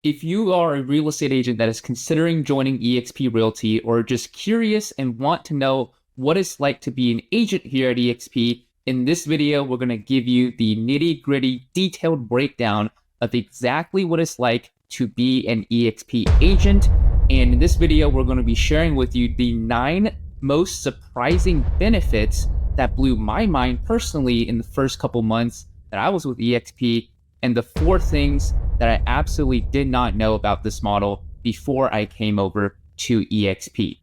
If you are a real estate agent that is considering joining eXp Realty or just curious and want to know what it's like to be an agent here at eXp, in this video, we're going to give you the nitty-gritty detailed breakdown of exactly what it's like to be an eXp agent. And in this video, we're going to be sharing with you the 9 most surprising benefits that blew my mind personally in the first couple months that I was with eXp, and the 4 things that I absolutely did not know about this model before I came over to eXp.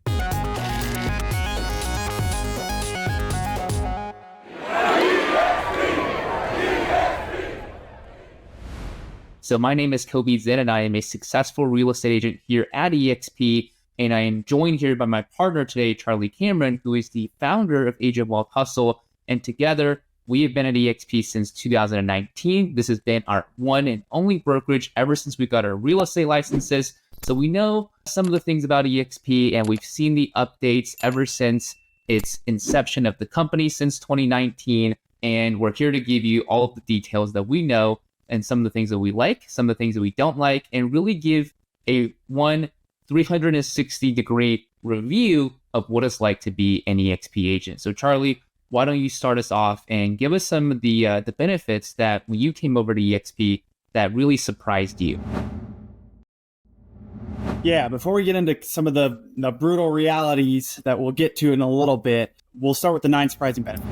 So my name is ｃｈǐǒ and I am a successful real estate agent here at eXp, and I am joined here by my partner today, Charlie Cameron, who is the founder of Agent Wealth Hustle, and together we have been at eXp since 2019. This has been our one and only brokerage ever since we got our real estate licenses. So we know some of the things about eXp, and we've seen the updates ever since its inception of the company since 2019. And we're here to give you all of the details that we know and some of the things that we like, some of the things that we don't like, and really give a 360-degree review of what it's like to be an eXp agent. So Charlie, why don't you start us off and give us some of the benefits that when you came over to eXp that really surprised you? Yeah, before we get into some of the brutal realities that we'll get to in a little bit, we'll start with the 9 surprising benefits.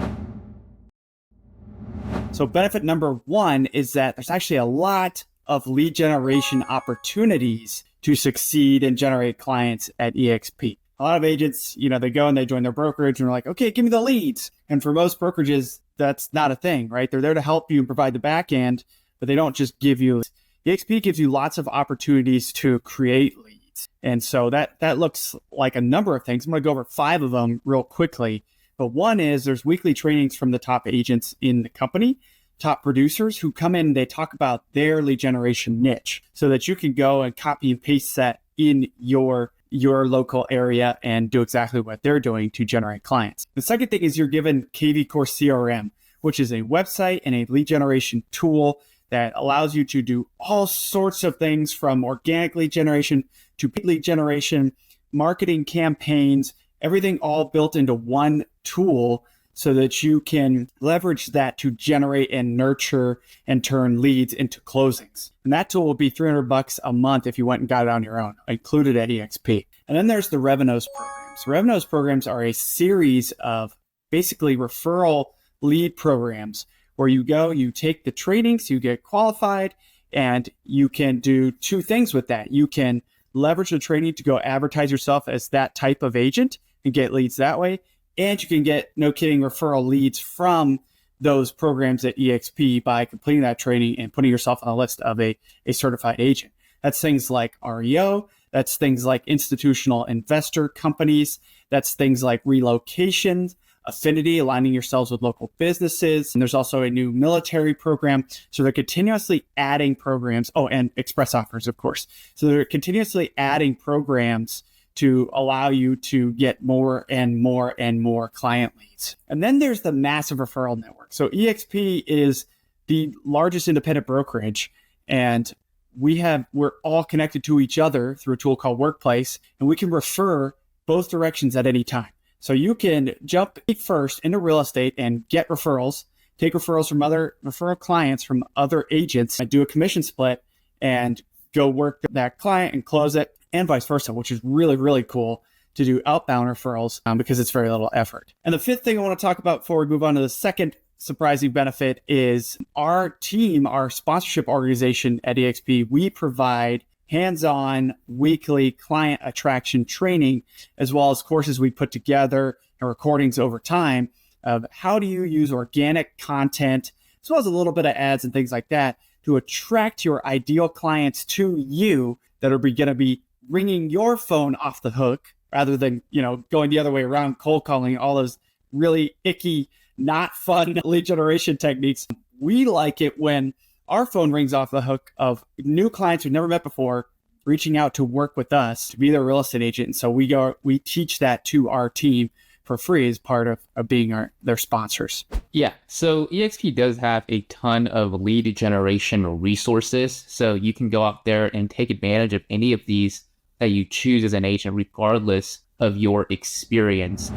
So benefit number 1 is that there's actually a lot of lead generation opportunities to succeed and generate clients at eXp. A lot of agents, they go and they join their brokerage and they're like, okay, give me the leads. And for most brokerages, that's not a thing, right? They're there to help you and provide the back end, but they don't just give you. eXp gives you lots of opportunities to create leads. And so that looks like a number of things. I'm going to go over 5 of them real quickly. But one is there's weekly trainings from the top agents in the company, top producers who come in and they talk about their lead generation niche so that you can go and copy and paste that in your local area and do exactly what they're doing to generate clients. The second thing is you're given ǩģǐ Core CRM, which is a website and a lead generation tool that allows you to do all sorts of things from organic lead generation to paid lead generation, marketing campaigns, everything all built into one tool so that you can leverage that to generate and nurture and turn leads into closings. And that tool will be $300 a month if you went and got it on your own, included at eXp. And then there's the Revenos programs. Revenos programs are a series of basically referral lead programs where you go, you take the trainings, you get qualified, and you can do 2 things with that. You can leverage the training to go advertise yourself as that type of agent and get leads that way. And you can get, no kidding, referral leads from those programs at eXp by completing that training and putting yourself on a list of a certified agent. That's things like REO. That's things like institutional investor companies. That's things like relocation, affinity, aligning yourselves with local businesses. And there's also a new military program. So they're continuously adding programs. Oh, and express offers, of course. So they're continuously adding programs to allow you to get more and more and more client leads. And then there's the massive referral network. So eXp is the largest independent brokerage, and we're all connected to each other through a tool called Workplace, and we can refer both directions at any time. So you can jump first into real estate and get referrals, take referrals from other referral clients from other agents, and do a commission split and go work that client and close it, and vice versa, which is really, really cool to do outbound referrals because it's very little effort. And the 5th thing I want to talk about before we move on to the second surprising benefit is our team, our sponsorship organization at eXp. We provide hands-on weekly client attraction training, as well as courses we put together and recordings over time of how do you use organic content, as well as a little bit of ads and things like that to attract your ideal clients to you that are going to be ringing your phone off the hook rather than, going the other way around, cold calling, all those really icky, not fun lead generation techniques. We like it when our phone rings off the hook of new clients we've never met before reaching out to work with us to be their real estate agent. And so we teach that to our team for free as part of being their sponsors. Yeah, so eXp does have a ton of lead generation resources. So you can go out there and take advantage of any of these that you choose as an agent, regardless of your experience.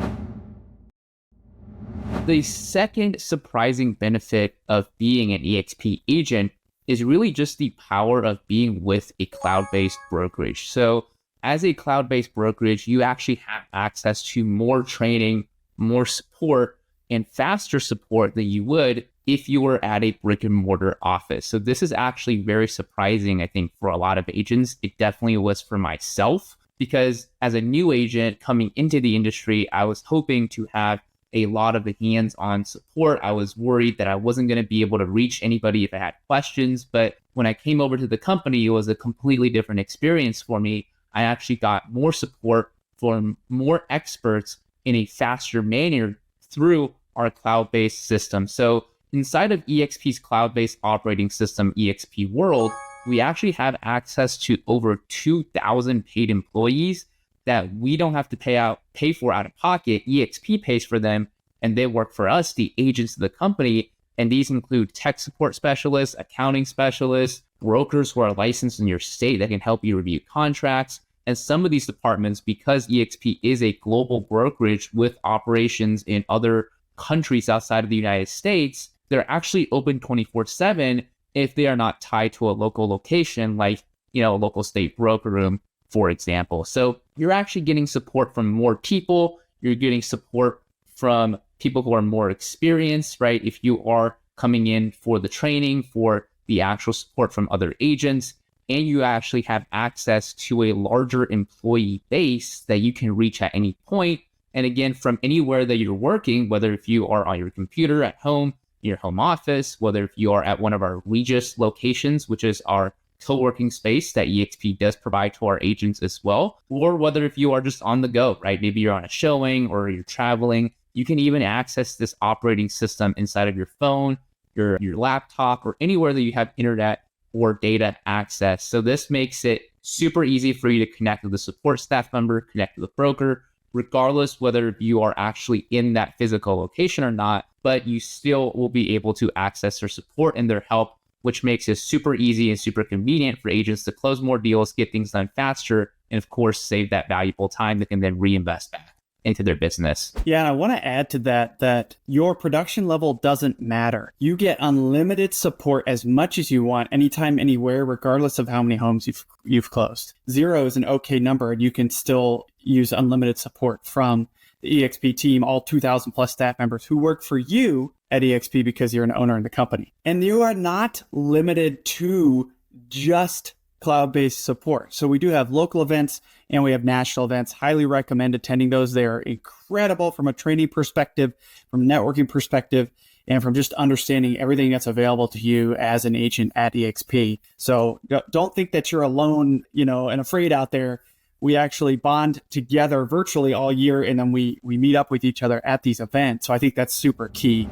The second surprising benefit of being an eXp agent is really just the power of being with a cloud-based brokerage. So as a cloud-based brokerage, you actually have access to more training, more support, and faster support than you would if you were at a brick and mortar office. So this is actually very surprising, I think, for a lot of agents. It definitely was for myself, because as a new agent coming into the industry, I was hoping to have a lot of the hands-on support. I was worried that I wasn't going to be able to reach anybody if I had questions. But when I came over to the company, it was a completely different experience for me. I actually got more support from more experts in a faster manner through our cloud-based system. So inside of eXp's cloud-based operating system, eXp World, we actually have access to over 2,000 paid employees that we don't have to pay for out of pocket. eXp pays for them, and they work for us, the agents of the company. And these include tech support specialists, accounting specialists, brokers who are licensed in your state that can help you review contracts. And some of these departments, because eXp is a global brokerage with operations in other countries outside of the United States, they're actually open 24/7 if they are not tied to a local location, like, a local state broker room, for example. So you're actually getting support from more people. You're getting support from people who are more experienced, right? If you are coming in for the training, for the actual support from other agents, and you actually have access to a larger employee base that you can reach at any point. And again, from anywhere that you're working, whether if you are on your computer at home, in your home office, whether if you are at one of our ﷺ locations, which is our co-working space that eXp does provide to our agents as well, or whether if you are just on the go, right? Maybe you're on a showing or you're traveling, you can even access this operating system inside of your phone, your laptop, or anywhere that you have internet or data access. So this makes it super easy for you to connect with the support staff member, connect with the broker, regardless whether you are actually in that physical location or not, but you still will be able to access their support and their help, which makes it super easy and super convenient for agents to close more deals, get things done faster, and of course, save that valuable time that can then reinvest back into their business. Yeah, and I want to add to that your production level doesn't matter. You get unlimited support as much as you want, anytime, anywhere, regardless of how many homes you've closed. 0 is an okay number, and you can still use unlimited support from the eXp team, all 2,000 plus staff members who work for you at eXp because you're an owner in the company. And you are not limited to just cloud-based support. So we do have local events and we have national events. Highly recommend attending those. They are incredible from a training perspective, from a networking perspective, and from just understanding everything that's available to you as an agent at eXp. So don't think that you're alone, and afraid out there. We actually bond together virtually all year, and then we meet up with each other at these events. So I think that's super key.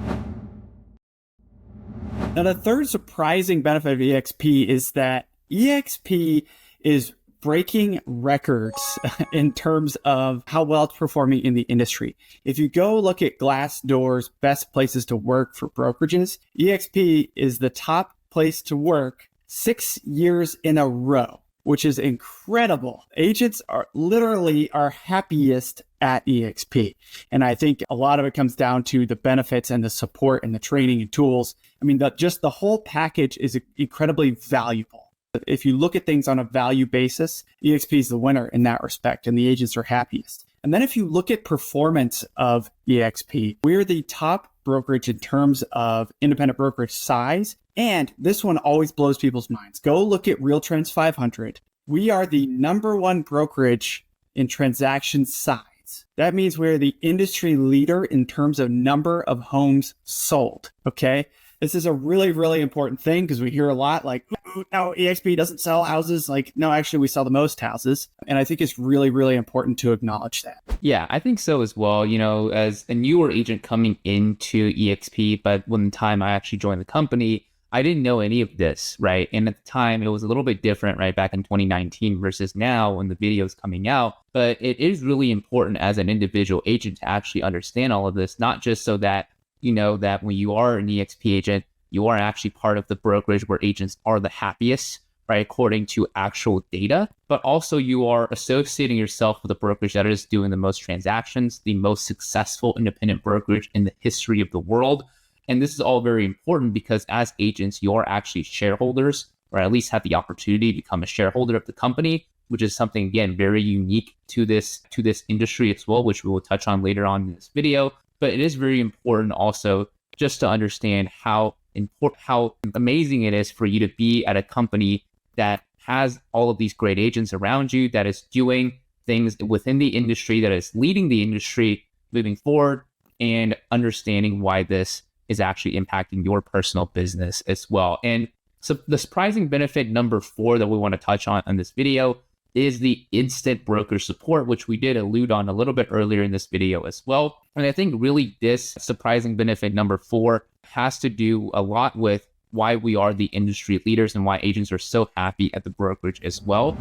Now, the third surprising benefit of eXp is that eXp is breaking records in terms of how well it's performing in the industry. If you go look at Glassdoor's best places to work for brokerages, eXp is the top place to work 6 years in a row, which is incredible. Agents are literally our happiest at eXp. And I think a lot of it comes down to the benefits and the support and the training and tools. I mean, just the whole package is incredibly valuable. If you look at things on a value basis, eXp is the winner in that respect, and the agents are happiest. And then if you look at performance of eXp, we're the top brokerage in terms of independent brokerage size. And this one always blows people's minds. Go look at Real Trends 500. We are the #1 brokerage in transaction size. That means we're the industry leader in terms of number of homes sold. Okay. This is a really, really important thing because we hear a lot like, no, eXp doesn't sell houses. Like, no, actually, we sell the most houses. And I think it's really, really important to acknowledge that. Yeah, I think so as well. As a newer agent coming into eXp, but when the time I actually joined the company, I didn't know any of this, right? And at the time, it was a little bit different, right? Back in 2019 versus now when the video is coming out. But it is really important as an individual agent to actually understand all of this, not just so that you know that when you are an eXp agent, you are actually part of the brokerage where agents are the happiest, right? According to actual data, but also you are associating yourself with a brokerage that is doing the most transactions, the most successful independent brokerage in the history of the world. And this is all very important because as agents, you are actually shareholders, or at least have the opportunity to become a shareholder of the company, which is something, again, very unique to this industry as well, which we will touch on later on in this video. But it is very important also just to understand how amazing it is for you to be at a company that has all of these great agents around you, that is doing things within the industry, that is leading the industry moving forward, and understanding why this is actually impacting your personal business as well. And so the surprising benefit number 4 that we want to touch on in this video is the instant broker support, which we did allude on a little bit earlier in this video as well. And I think really this surprising benefit number 4 has to do a lot with why we are the industry leaders and why agents are so happy at the brokerage as well.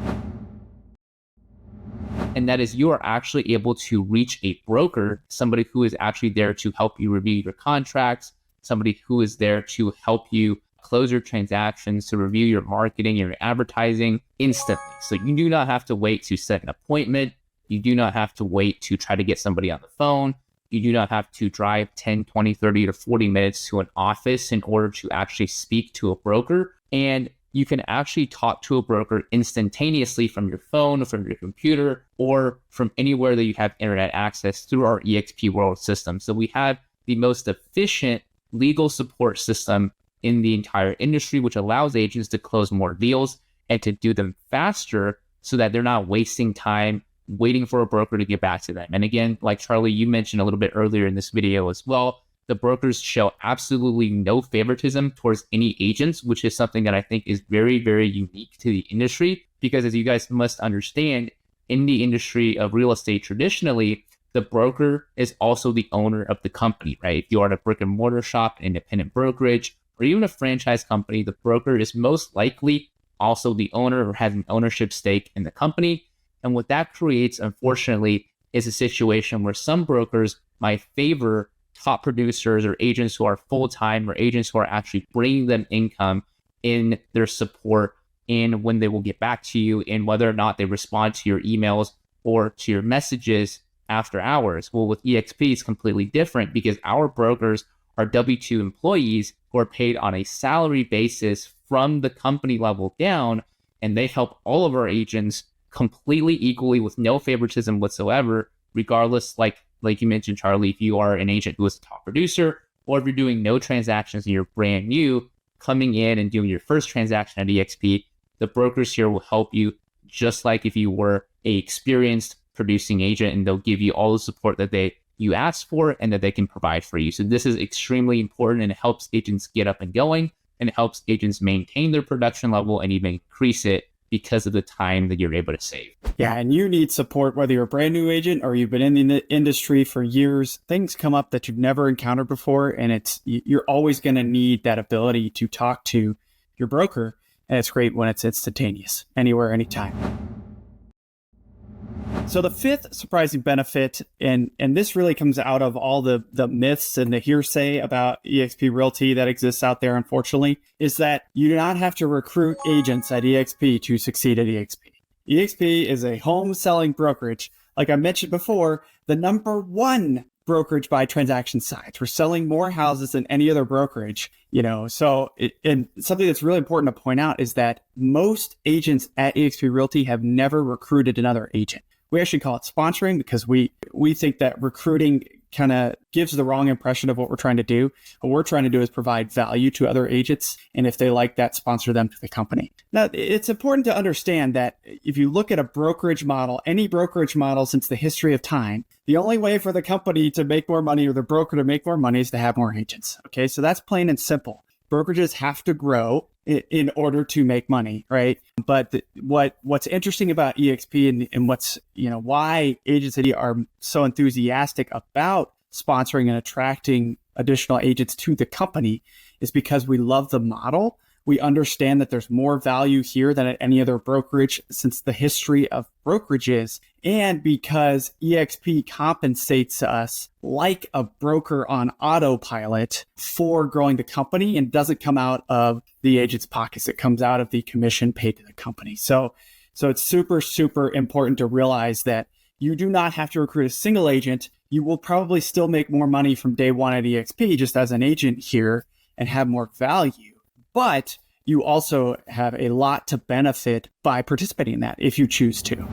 And that is you are actually able to reach a broker, somebody who is actually there to help you review your contracts, somebody who is there to help you close your transactions, to review your marketing, your advertising instantly. So you do not have to wait to set an appointment. You do not have to wait to try to get somebody on the phone. You do not have to drive 10, 20, 30 to 40 minutes to an office in order to actually speak to a broker. And you can actually talk to a broker instantaneously from your phone, from your computer, or from anywhere that you have internet access through our eXp World system. So we have the most efficient legal support system in the entire industry, which allows agents to close more deals and to do them faster so that they're not wasting time waiting for a broker to get back to them. And again, like Charlie, you mentioned a little bit earlier in this video as well, the brokers show absolutely no favoritism towards any agents, which is something that I think is very, very unique to the industry. Because as you guys must understand, in the industry of real estate traditionally, the broker is also the owner of the company, right? If you are at a brick and mortar shop, an independent brokerage, or even a franchise company, the broker is most likely also the owner or has an ownership stake in the company. And what that creates, unfortunately, is a situation where some brokers might favor top producers or agents who are full-time or agents who are actually bringing them income in their support and when they will get back to you and whether or not they respond to your emails or to your messages after hours. Well, with eXp, it's completely different because our brokers are W-2 employees who are paid on a salary basis from the company level down, and they help all of our agents completely equally with no favoritism whatsoever, regardless, like you mentioned, Charlie, if you are an agent who is a top producer, or if you're doing no transactions and you're brand new, coming in and doing your first transaction at eXp, the brokers here will help you just like if you were a experienced producing agent, and they'll give you all the support that you asked for and that they can provide for you. So this is extremely important, and it helps agents get up and going, and it helps agents maintain their production level and even increase it because of the time that you're able to save. Yeah, and you need support whether you're a brand new agent or you've been in the industry for years. Things come up that you've never encountered before, and you're always going to need that ability to talk to your broker. And it's great when it's instantaneous, anywhere, anytime. So the fifth surprising benefit, and this really comes out of all the myths and the hearsay about eXp Realty that exists out there, unfortunately, is that you do not have to recruit agents at eXp to succeed at eXp. eXp is a home selling brokerage. Like I mentioned before, the number 1 brokerage by transaction size. We're selling more houses than any other brokerage, so and something that's really important to point out is that most agents at eXp Realty have never recruited another agent. We actually call it sponsoring because we think that recruiting kind of gives the wrong impression of what we're trying to do. What we're trying to do is provide value to other agents, and if they like that, sponsor them to the company. Now, it's important to understand that if you look at a brokerage model, any brokerage model since the history of time, the only way for the company to make more money or the broker to make more money is to have more agents. Okay, so that's plain and simple. Brokerages have to grow in order to make money, right? But what's interesting about eXp and what's, why agents are so enthusiastic about sponsoring and attracting additional agents to the company is because we love the model. We understand that there's more value here than at any other brokerage since the history of brokerages, and because eXp compensates us like a broker on autopilot for growing the company and doesn't come out of the agent's pockets. It comes out of the commission paid to the company. So it's super, super important to realize that you do not have to recruit a single agent. You will probably still make more money from day one at eXp just as an agent here and have more value. But you also have a lot to benefit by participating in that if you choose to.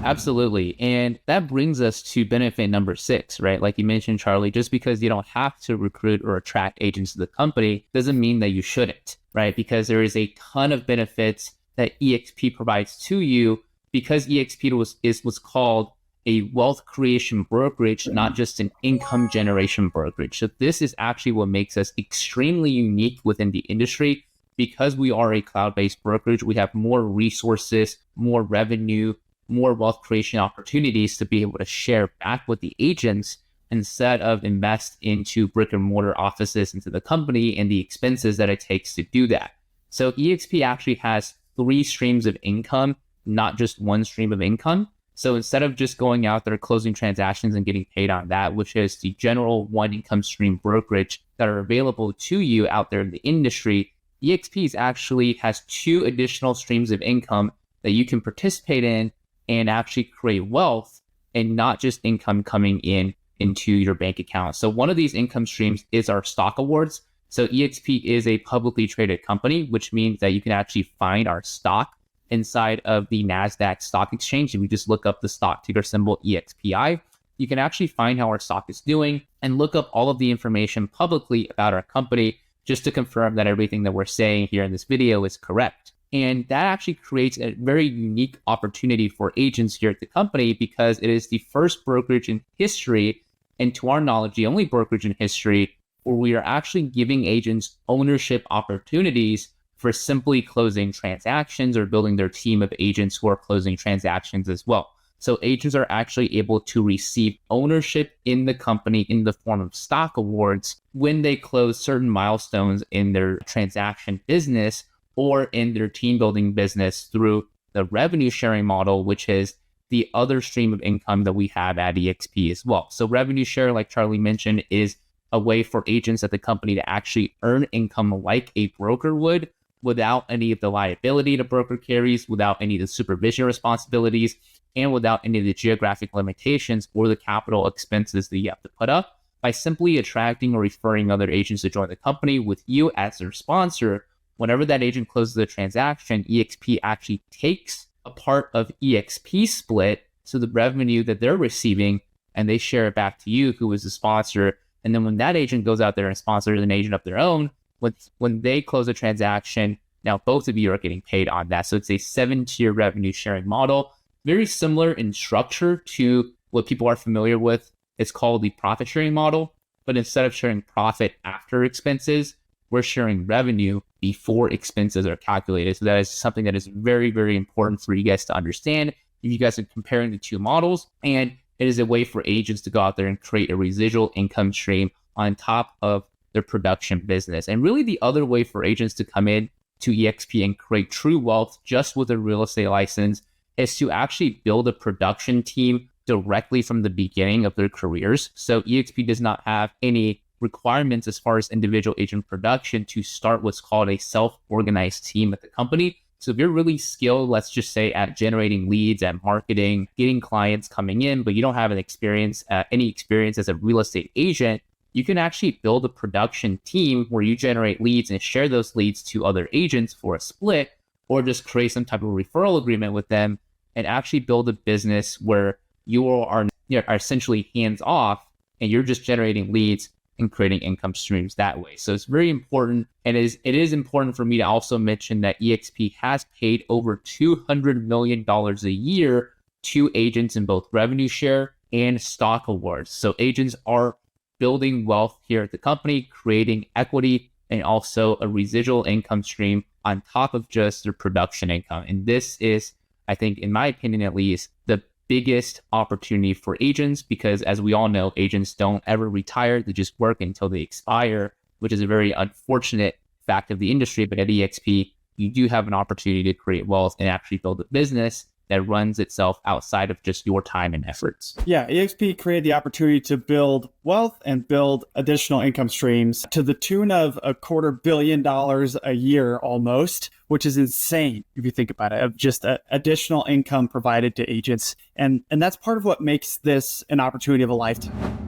Absolutely. And that brings us to benefit number 6, right? Like you mentioned, Charlie, just because you don't have to recruit or attract agents to the company doesn't mean that you shouldn't, right? Because there is a ton of benefits that eXp provides to you because eXp is what's called a wealth creation brokerage, not just an income generation brokerage. So this is actually what makes us extremely unique within the industry. Because we are a cloud-based brokerage, we have more resources, more revenue, more wealth creation opportunities to be able to share back with the agents instead of invest into brick and mortar offices into the company and the expenses that it takes to do that. So eXp actually has 3 streams of income, not just one stream of income. So instead of just going out there, closing transactions and getting paid on that, which is the general one income stream brokerage that are available to you out there in the industry, eXp actually has 2 additional streams of income that you can participate in and actually create wealth and not just income coming into your bank account. So one of these income streams is our stock awards. So eXp is a publicly traded company, which means that you can actually find our stock inside of the NASDAQ stock exchange. If you just look up the stock ticker symbol EXPI, you can actually find how our stock is doing and look up all of the information publicly about our company just to confirm that everything that we're saying here in this video is correct. And that actually creates a very unique opportunity for agents here at the company because it is the first brokerage in history, and to our knowledge, the only brokerage in history where we are actually giving agents ownership opportunities for simply closing transactions or building their team of agents who are closing transactions as well. So agents are actually able to receive ownership in the company in the form of stock awards when they close certain milestones in their transaction business or in their team building business through the revenue sharing model, which is the other stream of income that we have at eXp as well. So revenue share, like Charlie mentioned, is a way for agents at the company to actually earn income like a broker would, without any of the liability the broker carries, without any of the supervision responsibilities, and without any of the geographic limitations or the capital expenses that you have to put up, by simply attracting or referring other agents to join the company with you as their sponsor. Whenever that agent closes the transaction, eXp actually takes a part of eXp split, so the revenue that they're receiving, and they share it back to you, who is the sponsor. And then when that agent goes out there and sponsors an agent of their own, when they close a transaction, now both of you are getting paid on that. So it's a 7-tier revenue sharing model, very similar in structure to what people are familiar with. It's called the profit sharing model, but instead of sharing profit after expenses, we're sharing revenue before expenses are calculated. So that is something that is very, very important for you guys to understand if you guys are comparing the 2 models. And it is a way for agents to go out there and create a residual income stream on top of their production business. And really the other way for agents to come in to eXp and create true wealth just with a real estate license is to actually build a production team directly from the beginning of their careers. So eXp does not have any requirements as far as individual agent production to start what's called a self-organized team at the company. So if you're really skilled, let's just say at generating leads, at marketing, getting clients coming in, but you don't have any experience as a real estate agent, you can actually build a production team where you generate leads and share those leads to other agents for a split, or just create some type of referral agreement with them and actually build a business where you are essentially hands off and you're just generating leads and creating income streams that way. So it's very important. And it is important for me to also mention that eXp has paid over $200 million a year to agents in both revenue share and stock awards. So agents are building wealth here at the company, creating equity, and also a residual income stream on top of just their production income. And this is, I think, in my opinion at least, the biggest opportunity for agents because, as we all know, agents don't ever retire. They just work until they expire, which is a very unfortunate fact of the industry. But at eXp, you do have an opportunity to create wealth and actually build a business that runs itself outside of just your time and efforts. Yeah, eXp created the opportunity to build wealth and build additional income streams to the tune of $250 million a year almost, which is insane if you think about it, of just additional income provided to agents. And that's part of what makes this an opportunity of a lifetime.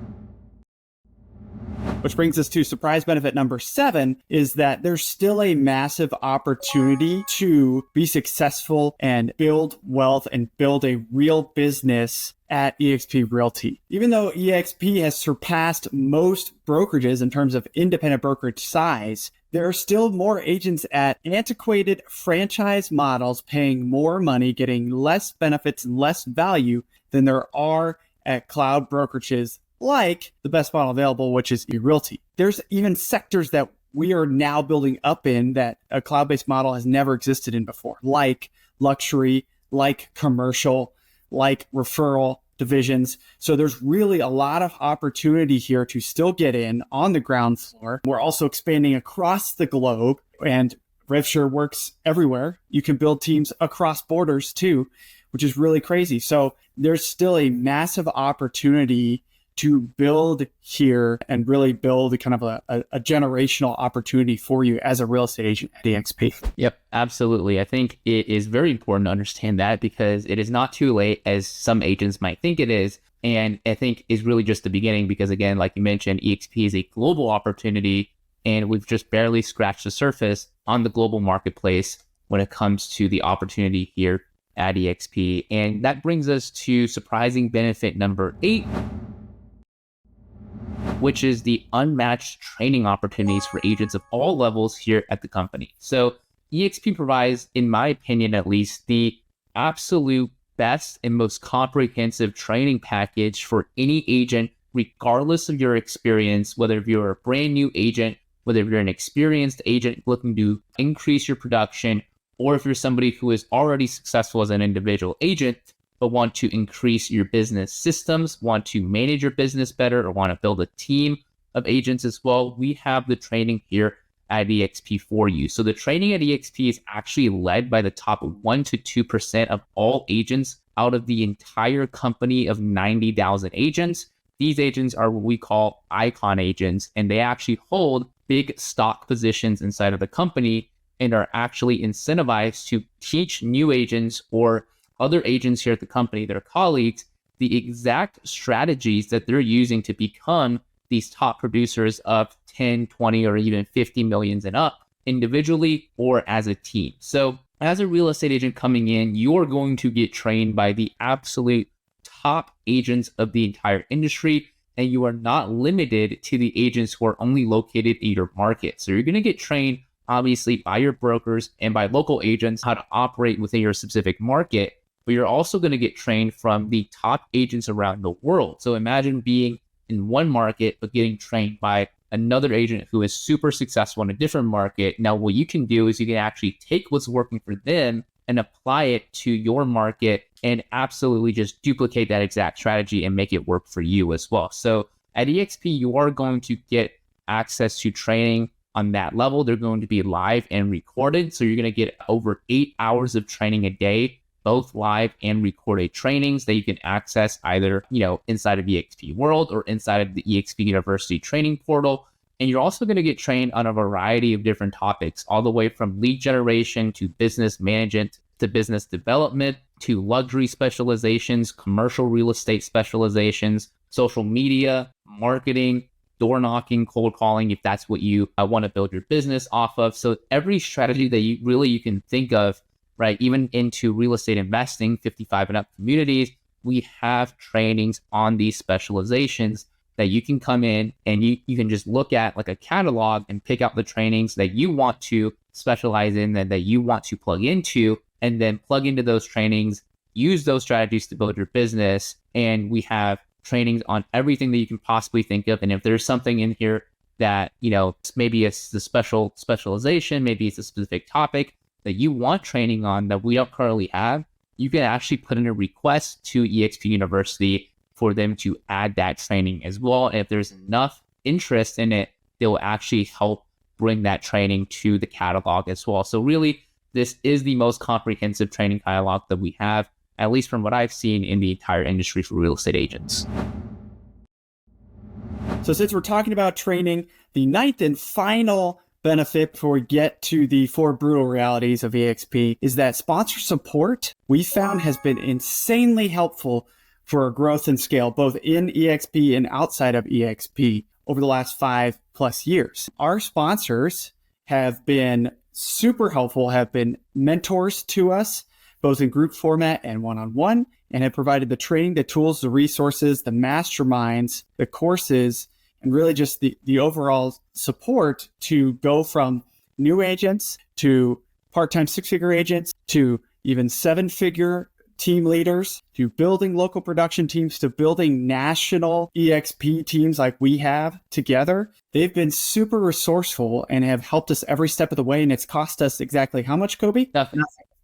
Which brings us to surprise benefit number 7 is that there's still a massive opportunity to be successful and build wealth and build a real business at eXp Realty. Even though eXp has surpassed most brokerages in terms of independent brokerage size, there are still more agents at antiquated franchise models paying more money, getting less benefits and less value than there are at cloud brokerages like the best model available, which is eRealty. There's even sectors that we are now building up in that a cloud-based model has never existed in before, like luxury, like commercial, like referral divisions. So there's really a lot of opportunity here to still get in on the ground floor. We're also expanding across the globe, and RevSure works everywhere. You can build teams across borders too, which is really crazy. So there's still a massive opportunity to build here and really build kind of a generational opportunity for you as a real estate agent at eXp. Yep, absolutely. I think it is very important to understand that because it is not too late as some agents might think it is. And I think is really just the beginning because, again, like you mentioned, eXp is a global opportunity and we've just barely scratched the surface on the global marketplace when it comes to the opportunity here at eXp. And that brings us to surprising benefit number 8, which is the unmatched training opportunities for agents of all levels here at the company. So eXp provides, in my opinion at least, the absolute best and most comprehensive training package for any agent, regardless of your experience, whether you're a brand new agent, whether you're an experienced agent looking to increase your production, or if you're somebody who is already successful as an individual agent, but want to increase your business systems, want to manage your business better, or want to build a team of agents as well, we have the training here at eXp for you. So the training at eXp is actually led by the top 1 to 2% of all agents out of the entire company of 90,000 agents. These agents are what we call icon agents, and they actually hold big stock positions inside of the company and are actually incentivized to teach new agents or other agents here at the company, their colleagues, the exact strategies that they're using to become these top producers of 10, 20, or even 50 millions and up individually or as a team. So as a real estate agent coming in, you're going to get trained by the absolute top agents of the entire industry, and you are not limited to the agents who are only located in your market. So you're going to get trained obviously by your brokers and by local agents how to operate within your specific market. But you're also going to get trained from the top agents around the world. So imagine being in one market, but getting trained by another agent who is super successful in a different market. Now, what you can do is you can actually take what's working for them and apply it to your market and absolutely just duplicate that exact strategy and make it work for you as well. So at eXp, you are going to get access to training on that level. They're going to be live and recorded. So you're going to get over 8 hours of training a day, both live and recorded trainings that you can access either, inside of eXp World or inside of the eXp University training portal. And you're also going to get trained on a variety of different topics, all the way from lead generation to business management to business development to luxury specializations, commercial real estate specializations, social media, marketing, door knocking, cold calling, if that's what you want to build your business off of. So every strategy that you can think of, right? Even into real estate investing, 55 and up communities, we have trainings on these specializations that you can come in and you can just look at like a catalog and pick out the trainings that you want to specialize in, that you want to plug into, and then plug into those trainings, use those strategies to build your business. And we have trainings on everything that you can possibly think of. And if there's something in here that, maybe it's the specialization, maybe it's a specific topic that you want training on that we don't currently have, you can actually put in a request to eXp University for them to add that training as well. And if there's enough interest in it, they will actually help bring that training to the catalog as well. So really, this is the most comprehensive training catalog that we have, at least from what I've seen in the entire industry for real estate agents. So since we're talking about training, the ninth and final benefit before we get to the four brutal realities of eXp is that sponsor support we found has been insanely helpful for our growth and scale, both in eXp and outside of eXp over the last 5+ years. Our sponsors have been super helpful, have been mentors to us, both in group format and one-on-one, and have provided the training, the tools, the resources, the masterminds, the courses, and really just the overall support to go from new agents to part-time six-figure agents to even seven-figure team leaders to building local production teams to building national eXp teams like we have together. They've been super resourceful and have helped us every step of the way. And it's cost us exactly how much, Kobe?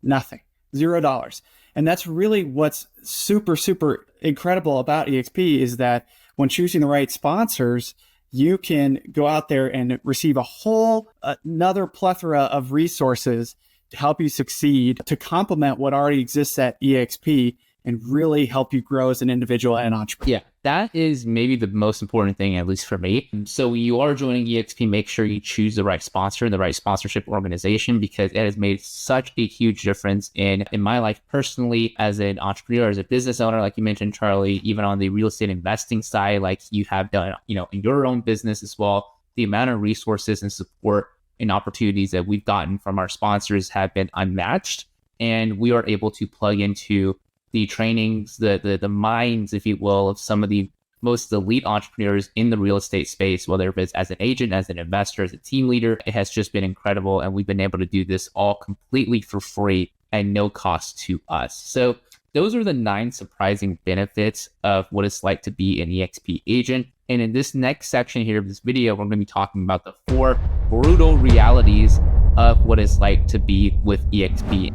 Nothing. $0. And that's really what's super, super incredible about eXp is that when choosing the right sponsors, you can go out there and receive a whole another plethora of resources to help you succeed, to complement what already exists at eXp and really help you grow as an individual and entrepreneur. Yeah, that is maybe the most important thing, at least for me. So when you are joining eXp, make sure you choose the right sponsor and the right sponsorship organization, because it has made such a huge difference in my life personally, as an entrepreneur, as a business owner, like you mentioned, Charlie, even on the real estate investing side, like you have done, in your own business as well. The amount of resources and support and opportunities that we've gotten from our sponsors have been unmatched, and we are able to plug into the trainings, the minds, if you will, of some of the most elite entrepreneurs in the real estate space, whether it's as an agent, as an investor, as a team leader. It has just been incredible, and we've been able to do this all completely for free and no cost to us. So those are the 9 surprising benefits of what it's like to be an eXp agent. And in this next section here of this video, we're going to be talking about the 4 brutal realities of what it's like to be with eXp.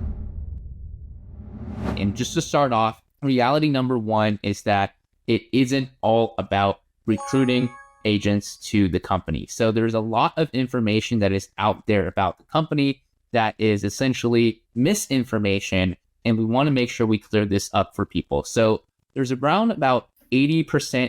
And just to start off, reality number 1 is that it isn't all about recruiting agents to the company. So there's a lot of information that is out there about the company that is essentially misinformation, and we want to make sure we clear this up for people. So there's around about 80%,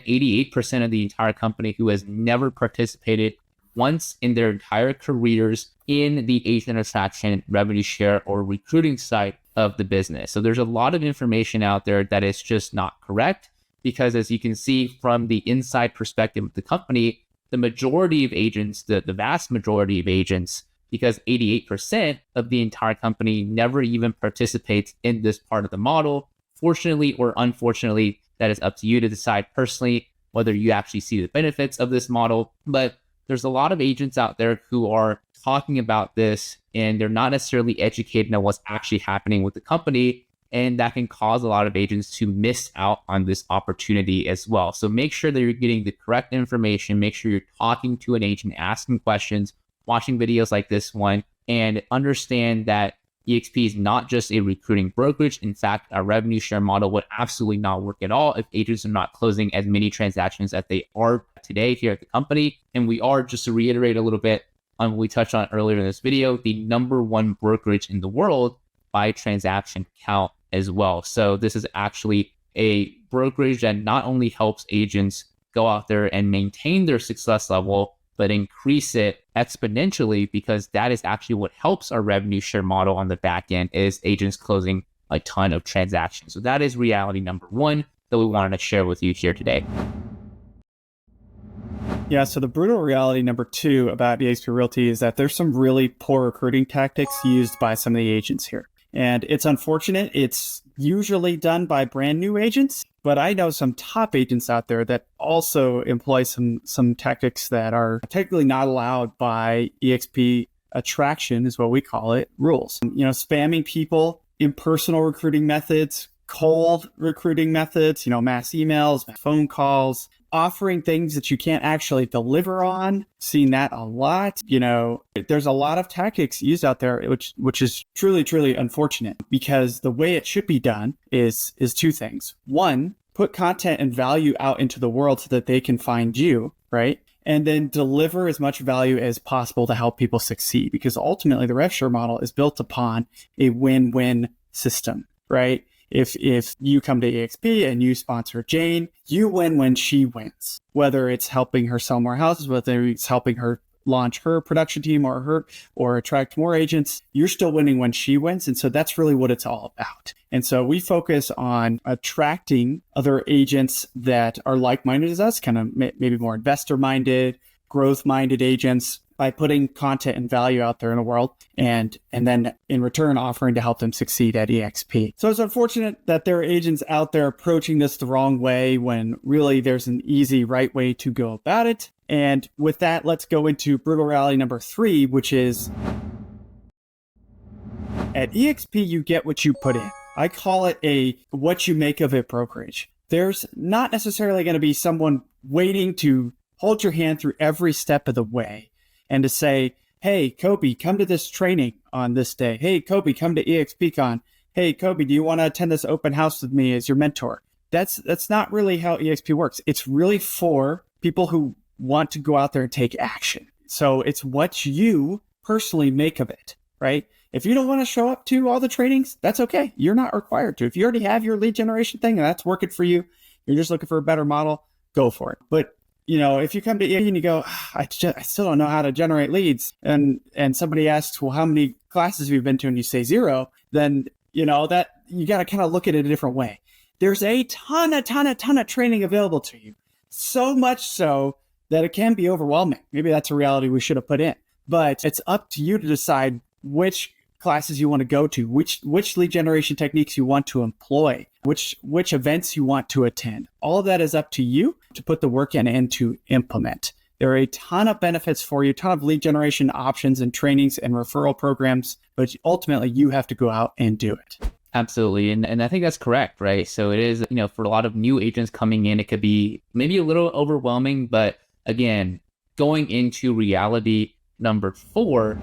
88% of the entire company who has never participated once in their entire careers in the agent attraction, revenue share, or recruiting side of the business. So there's a lot of information out there that is just not correct, because as you can see from the inside perspective of the company, the majority of agents, the vast majority of agents, because 88% of the entire company never even participates in this part of the model. Fortunately or unfortunately, that is up to you to decide personally whether you actually see the benefits of this model. But there's a lot of agents out there who are talking about this, and they're not necessarily educated on what's actually happening with the company. And that can cause a lot of agents to miss out on this opportunity as well. So make sure that you're getting the correct information. Make sure you're talking to an agent, asking questions, watching videos like this one, and understand that eXp is not just a recruiting brokerage. In fact, our revenue share model would absolutely not work at all if agents are not closing as many transactions as they are today here at the company. And we are, just to reiterate a little bit on what we touched on earlier in this video, the #1 brokerage in the world by transaction count as well. So this is actually a brokerage that not only helps agents go out there and maintain their success level, but increase it exponentially, because that is actually what helps our revenue share model on the back end, is agents closing a ton of transactions. So that is reality number 1 that we wanted to share with you here today. Yeah, so the brutal reality number 2 about eXp Realty is that there's some really poor recruiting tactics used by some of the agents here. And it's unfortunate. It's usually done by brand new agents, but I know some top agents out there that also employ some tactics that are technically not allowed by eXp attraction, is what we call it, rules. Spamming people, impersonal recruiting methods, cold recruiting methods, mass emails, mass phone calls, offering things that you can't actually deliver on. Seen that a lot. There's a lot of tactics used out there, which is truly, truly unfortunate, because the way it should be done is two things. One, put content and value out into the world so that they can find you, right? And then deliver as much value as possible to help people succeed, because ultimately the rev share model is built upon a win-win system, right? If you come to eXp and you sponsor Jane, you win when she wins, whether it's helping her sell more houses, whether it's helping her launch her production team or attract more agents, you're still winning when she wins. And so that's really what it's all about. And so we focus on attracting other agents that are like-minded as us, kind of maybe more investor-minded, growth-minded agents, by putting content and value out there in the world, and then in return offering to help them succeed at eXp. So it's unfortunate that there are agents out there approaching this the wrong way when really there's an easy right way to go about it. And with that, let's go into brutal reality number 3, which is at eXp, you get what you put in. I call it a what you make of it brokerage. There's not necessarily going to be someone waiting to hold your hand through every step of the way and to say, hey, Ǩģī, come to this training on this day. Hey, Ǩģī, come to eXpCon. Hey, Ǩģī, do you want to attend this open house with me as your mentor? That's not really how eXp works. It's really for people who want to go out there and take action. So it's what you personally make of it, right? If you don't want to show up to all the trainings, that's okay. You're not required to. If you already have your lead generation thing and that's working for you, you're just looking for a better model, go for it. But if you come to eXp and you go, I still don't know how to generate leads, and somebody asks, well, how many classes have you been to, and you say 0, then that you got to kind of look at it a different way. There's a ton of training available to you, so much so that it can be overwhelming. Maybe that's a reality we should have put in, but it's up to you to decide which classes you want to go to, which lead generation techniques you want to employ, which events you want to attend. All of that is up to you to put the work in and to implement. There are a ton of benefits for you, a ton of lead generation options and trainings and referral programs, but ultimately you have to go out and do it. Absolutely. And I think that's correct, right? So it is, for a lot of new agents coming in, it could be maybe a little overwhelming, but again, going into reality number 4,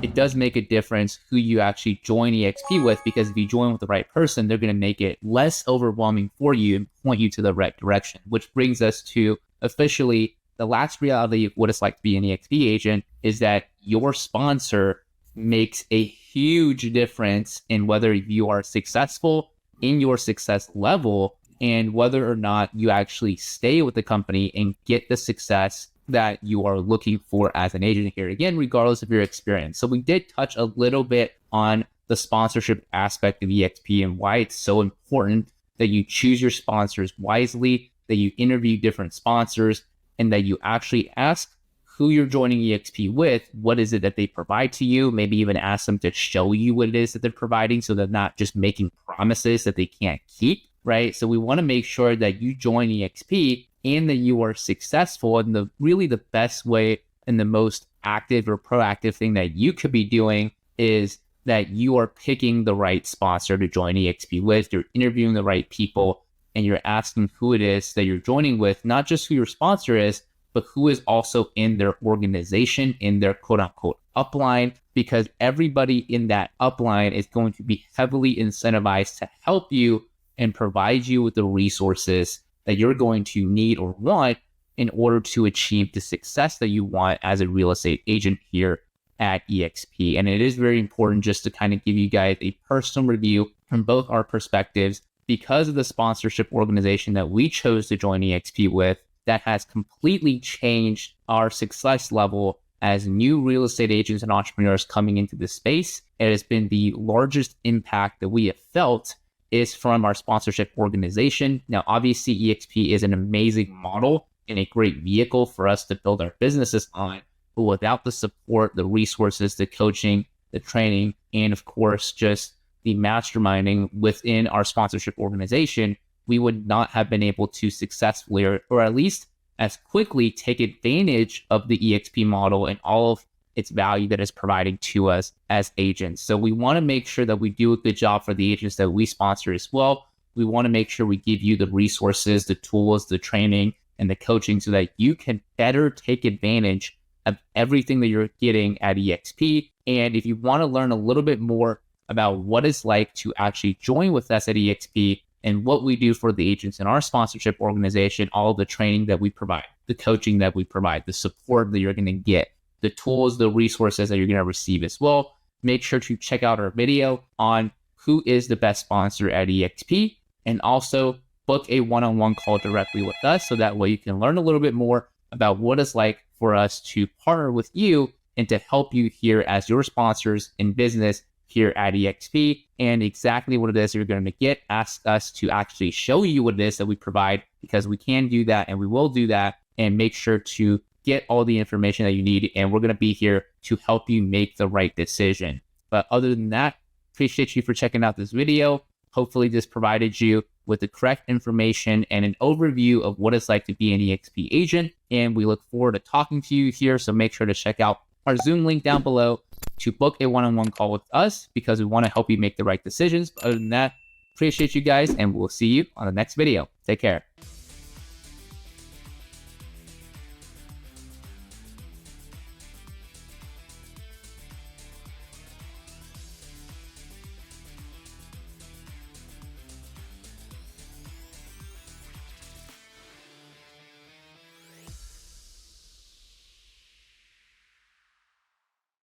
it does make a difference who you actually join eXp with, because if you join with the right person, they're going to make it less overwhelming for you and point you to the right direction, which brings us to officially the last reality of what it's like to be an eXp agent, is that your sponsor makes a huge difference in whether you are successful in your success level and whether or not you actually stay with the company and get the success that you are looking for as an agent here, again, regardless of your experience. So we did touch a little bit on the sponsorship aspect of eXp and why it's so important that you choose your sponsors wisely, that you interview different sponsors, and that you actually ask who you're joining eXp with, what is it that they provide to you, maybe even ask them to show you what it is that they're providing so they're not just making promises that they can't keep, right? So we want to make sure that you join eXp and that you are successful. And the best way and the most active or proactive thing that you could be doing is that you are picking the right sponsor to join eXp with. You're interviewing the right people and you're asking who it is that you're joining with, not just who your sponsor is, but who is also in their organization, in their quote unquote upline, because everybody in that upline is going to be heavily incentivized to help you and provide you with the resources that you're going to need or want in order to achieve the success that you want as a real estate agent here at eXp. And it is very important just to kind of give you guys a personal review from both our perspectives, because of the sponsorship organization that we chose to join eXp with that has completely changed our success level as new real estate agents and entrepreneurs coming into this space. It has been the largest impact that we have felt is from our sponsorship organization. Now, obviously, eXp is an amazing model and a great vehicle for us to build our businesses on. But without the support, the resources, the coaching, the training, and of course, just the masterminding within our sponsorship organization, we would not have been able to successfully or at least as quickly take advantage of the eXp model and all of its value that is providing to us as agents. So we want to make sure that we do a good job for the agents that we sponsor as well. we want to make sure we give you the resources, the tools, the training, and the coaching so that you can better take advantage of everything that you're getting at eXp. And if you want to learn a little bit more about what it's like to actually join with us at eXp and what we do for the agents in our sponsorship organization, all the training that we provide, the coaching that we provide, the support that you're going to get, the tools, the resources that you're going to receive as well, make sure to check out our video on who is the best sponsor at eXp, and also book a one-on-one call directly with us so that way you can learn a little bit more about what it's like for us to partner with you and to help you here as your sponsors in business here at eXp, and exactly what it is you're going to get. Ask us to actually show you what it is that we provide, because we can do that and we will do that, and make sure to get all the information that you need, and we're going to be here to help you make the right decision. But other than that, appreciate you for checking out this video. Hopefully this provided you with the correct information and an overview of what it's like to be an eXp agent, and we look forward to talking to you here. So make sure to check out our Zoom link down below to book a one-on-one call with us, because we want to help you make the right decisions. But other than that, appreciate you guys, and we'll see you on the next video. Take care.